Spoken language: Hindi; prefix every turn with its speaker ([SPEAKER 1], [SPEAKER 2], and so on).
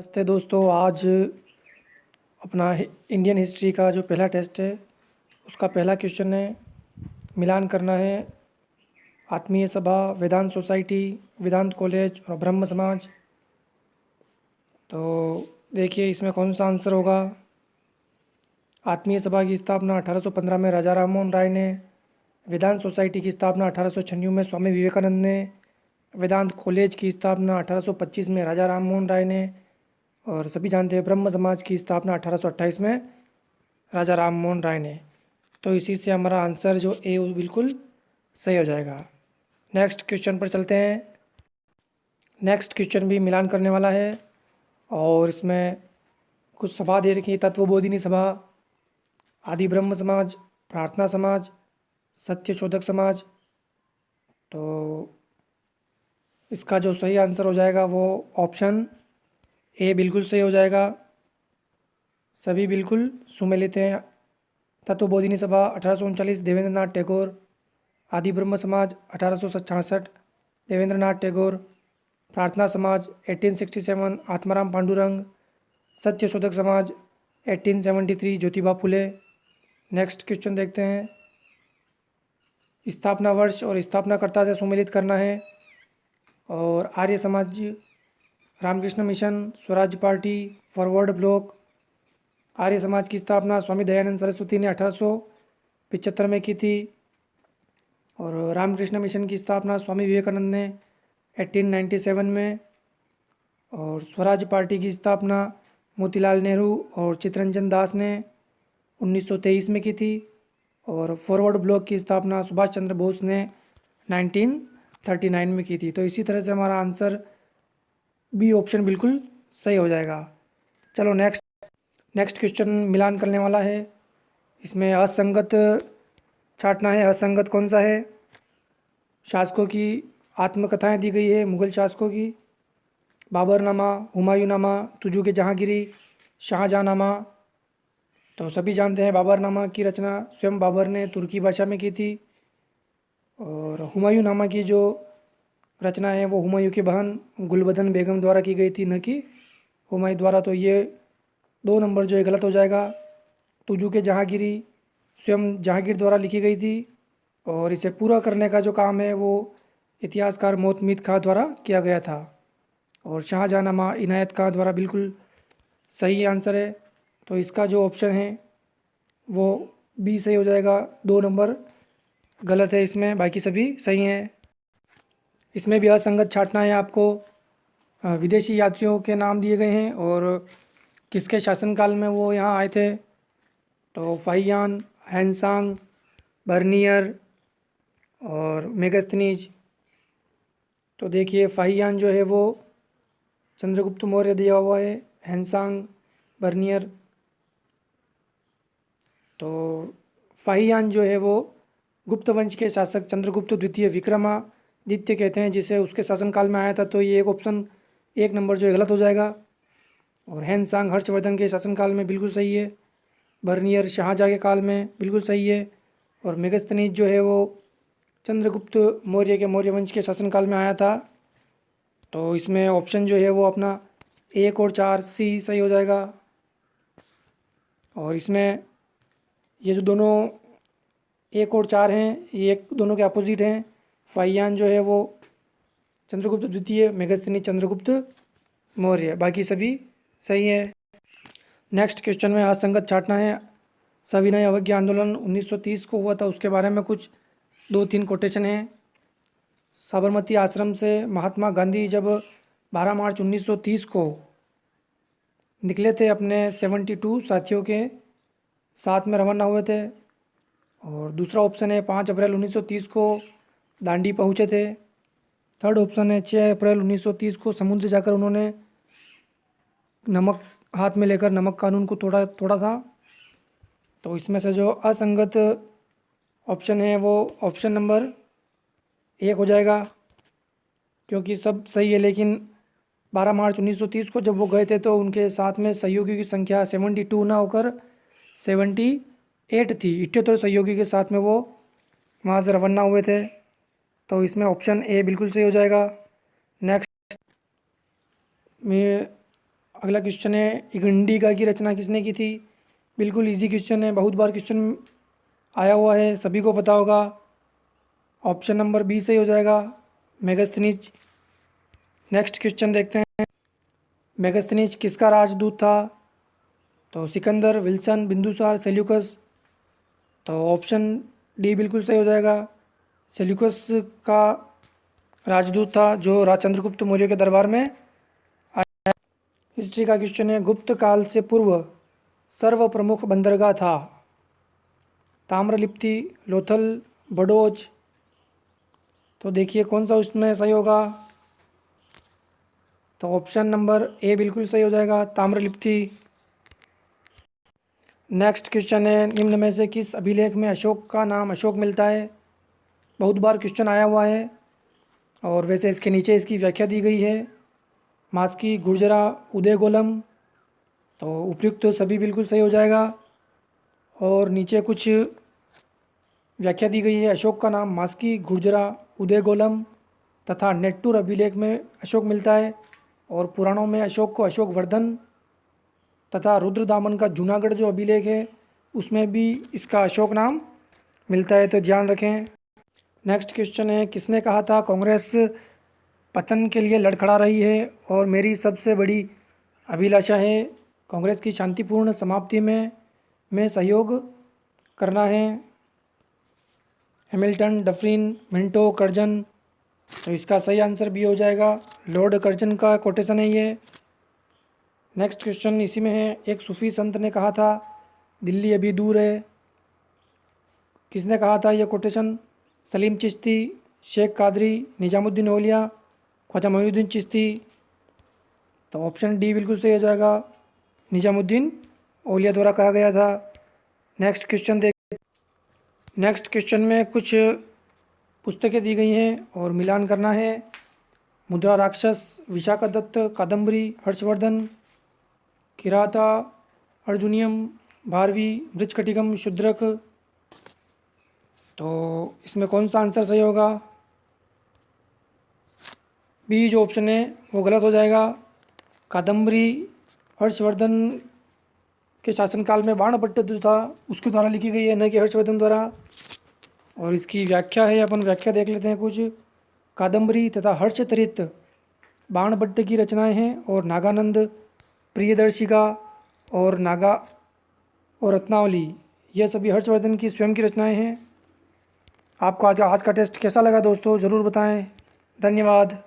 [SPEAKER 1] नमस्ते दोस्तों। आज अपना इंडियन हिस्ट्री का जो पहला टेस्ट है उसका पहला क्वेश्चन है। मिलान करना है आत्मीय सभा, वेदांत सोसाइटी, वेदांत कॉलेज और ब्रह्म समाज। तो देखिए इसमें कौन सा आंसर होगा। आत्मीय सभा की स्थापना 1815 में राजा राममोहन राय ने, वेदांत सोसाइटी की स्थापना 1896 में स्वामी विवेकानंद ने, वेदांत कॉलेज की स्थापना 1825 में राजा राममोहन राय ने, और सभी जानते हैं ब्रह्म समाज की स्थापना 1828 में राजा राममोहन राय ने। तो इसी से हमारा आंसर जो ए वो बिल्कुल सही हो जाएगा। नेक्स्ट क्वेश्चन पर चलते हैं। नेक्स्ट क्वेश्चन भी मिलान करने वाला है और इसमें कुछ सभा दे रखी है। तत्वबोधिनी सभा, आदि ब्रह्म समाज, प्रार्थना समाज, सत्य शोधक समाज। तो इसका जो सही आंसर हो जाएगा वो ऑप्शन ए बिल्कुल सही हो जाएगा। सभी बिल्कुल सुमेलित हैं। तत्वबोधिनी सभा 1839 देवेंद्र नाथ टैगोर, आदि ब्रह्म समाज 1866 देवेंद्र नाथ टैगोर, प्रार्थना समाज 1867 आत्माराम पांडुरंग, सत्य शोधक समाज 1873 ज्योतिबा फुले। नेक्स्ट क्वेश्चन देखते हैं। स्थापना वर्ष और स्थापनाकर्ता से सुमेलित करना है। और Arya Samaj, Ramakrishna Mission, Swaraj Party, Forward Bloc. Arya Samaj की स्थापना स्वामी दयानंद सरस्वती ने 1875 में की थी। और रामकृष्ण मिशन की स्थापना स्वामी विवेकानंद ने 1897 में। और स्वराज पार्टी की स्थापना मोतीलाल नेहरू और चित्तरंजन दास ने 1923 में की थी। और फॉरवर्ड ब्लॉक की स्थापना सुभाष चंद्र बोस ने 1939 में की थी। तो इसी तरह से हमारा आंसर बी ऑप्शन बिल्कुल सही हो जाएगा। चलो नेक्स्ट क्वेश्चन मिलान करने वाला है। इसमें असंगत छांटना है। असंगत कौन सा है। शासकों की आत्मकथाएं दी गई है मुग़ल शासकों की। बाबरनामा, हुमायूंनामा, तुजू के जहांगीरी, शाहजहांनामा। तो सभी जानते हैं बाबरनामा की रचना स्वयं बाबर ने तुर्की भाषा में की थी। और हुमायूंनामा की जो रचना है वो हुमायूं की बहन गुलबदन बेगम द्वारा की गई थी, न कि हुमायूं द्वारा। तो ये 2 नंबर जो है गलत हो जाएगा। तुजू के जहांगीरी स्वयं जहांगीर द्वारा लिखी गई थी और इसे पूरा करने का जो काम है वो इतिहासकार मोहतमीद खां द्वारा किया गया था। और शाहजहांनामा इनायत खां द्वारा बिल्कुल सही आंसर है। तो इसका जो ऑप्शन है वो बी सही हो जाएगा। 2 नंबर गलत है इसमें, बाकी सभी सही हैं। इसमें भी असंगत छांटना है आपको। विदेशी यात्रियों के नाम दिए गए हैं और किसके शासनकाल में वो यहाँ आए थे। तो फाहियान, हैंसांग, बर्नियर और मेगस्थनीज। तो देखिए फाहियान जो है वो चंद्रगुप्त मौर्य दिया हुआ है, हैंसांग, बर्नियर। तो फाहियान जो है वो गुप्त वंश के शासक चंद्रगुप्त द्वितीय विक्रमादित्य कहते हैं, जिसे उसके शासनकाल में आया था। तो ये एक ऑप्शन 1 नंबर जो है गलत हो जाएगा। और हैंसांग हर्षवर्धन के शासनकाल में बिल्कुल सही है। बर्नियर शाहजहाँ के काल में बिल्कुल सही है। और मेगस्थनीज जो है वो चंद्रगुप्त मौर्य के मौर्य वंश के शासनकाल में आया था। तो इसमें ऑप्शन जो है वो अपना 1 और 4 सी सही हो जाएगा। और इसमें ये जो दोनों 1 और 4 हैं ये एक दोनों के अपोजिट हैं। फाहियान जो है वो चंद्रगुप्त द्वितीय, मेगस्थनी चंद्रगुप्त मौर्य, बाकी सभी सही है। नेक्स्ट क्वेश्चन में असंगत छांटना है। सविनय अवज्ञा आंदोलन 1930 को हुआ था, उसके बारे में कुछ 2-3 कोटेशन हैं। साबरमती आश्रम से महात्मा गांधी जब 12 मार्च 1930 को निकले थे अपने 72 साथियों के साथ में रवाना हुए थे। और दूसरा ऑप्शन है 5 अप्रैल 1930 को दांडी पहुँचे थे। थर्ड ऑप्शन है 6 अप्रैल 1930 को समुद्र जाकर उन्होंने नमक हाथ में लेकर नमक कानून को तोड़ा था। तो इसमें से जो असंगत ऑप्शन है वो ऑप्शन नंबर 1 हो जाएगा, क्योंकि सब सही है। लेकिन 12 मार्च 1930 को जब वो गए थे तो उनके साथ में सहयोगियों की संख्या 72 ना होकर 78 थी। 78 सहयोगी के साथ में वो वहाँ से रवाना हुए थे। तो इसमें ऑप्शन ए बिल्कुल सही हो जाएगा। नेक्स्ट में अगला क्वेश्चन है, इगंडिका की रचना किसने की थी? बिल्कुल इजी क्वेश्चन है, बहुत बार क्वेश्चन आया हुआ है, सभी को पता होगा। ऑप्शन नंबर बी सही हो जाएगा, मेगास्थनीज। नेक्स्ट क्वेश्चन देखते हैं, मेगास्थनीज किसका राजदूत था? तो सिकंदर, विल्सन, बिंदुसार, सेल्यूकस। तो ऑप्शन डी बिल्कुल सही हो जाएगा, सेल्यूकस का राजदूत था जो चंद्रगुप्त मौर्य के दरबार में। हिस्ट्री का क्वेश्चन है, गुप्त काल से पूर्व सर्व प्रमुख बंदरगाह था? ताम्रलिप्ति, लोथल, बडोज। तो देखिए कौन सा उसमें सही होगा। तो ऑप्शन नंबर ए बिल्कुल सही हो जाएगा, ताम्रलिप्ति। नेक्स्ट क्वेश्चन है, निम्न में से किस अभिलेख में अशोक का नाम अशोक मिलता है? बहुत बार क्वेश्चन आया हुआ है और वैसे इसके नीचे इसकी व्याख्या दी गई है, मास्की, गुर्जरा, उदयगोलम। तो उपयुक्त तो सभी बिल्कुल सही हो जाएगा। और नीचे कुछ व्याख्या दी गई है, अशोक का नाम मास्की, गुर्जरा, उदयगोलम तथा नेट्टूर अभिलेख में अशोक मिलता है। और पुराणों में अशोक को अशोक वर्धन तथा रुद्रदामन का जूनागढ़ जो अभिलेख है उसमें भी इसका अशोक नाम मिलता है, तो ध्यान रखें। नेक्स्ट क्वेश्चन है, किसने कहा था कांग्रेस पतन के लिए लड़खड़ा रही है और मेरी सबसे बड़ी अभिलाषा है कांग्रेस की शांतिपूर्ण समाप्ति में सहयोग करना है? Hamilton, Dufferin, Minto, Curzon. तो इसका सही आंसर भी हो जाएगा, लॉर्ड कर्जन का कोटेशन है ये। नेक्स्ट क्वेश्चन इसी में है, एक सूफी संत ने कहा था दिल्ली अभी दूर है? किसने कहा था ये कोटेशन? सलीम चिश्ती, शेख कादरी, निजामुद्दीन औलिया, ख्वाजा मोइनुद्दीन चिश्ती। तो ऑप्शन डी बिल्कुल सही हो जाएगा, निजामुद्दीन औलिया द्वारा कहा गया था। नेक्स्ट क्वेश्चन देख, नेक्स्ट क्वेश्चन में कुछ पुस्तकें दी गई हैं और मिलान करना है। मुद्रा राक्षस, विशाखादत्त, कादम्बरी, हर्षवर्धन, किराता, अर्जुनियम, भारवी, वृक्षकटिकम, शूद्रक। तो इसमें कौन सा आंसर सही होगा? बी जो ऑप्शन है वो गलत हो जाएगा। कादम्बरी हर्षवर्धन के शासनकाल में बाणभट्ट जो था उसके द्वारा लिखी गई है, न कि हर्षवर्धन द्वारा। और इसकी व्याख्या है, अपन व्याख्या देख लेते हैं कुछ। कादम्बरी तथा हर्षचरित बाणभट्ट की रचनाएं हैं और नागानंद, प्रियदर्शिका और नागा और रत्नावली ये सभी हर्षवर्धन की स्वयं की रचनाएं हैं। आपको आज का टेस्ट कैसा लगा दोस्तों, ज़रूर बताएं। धन्यवाद।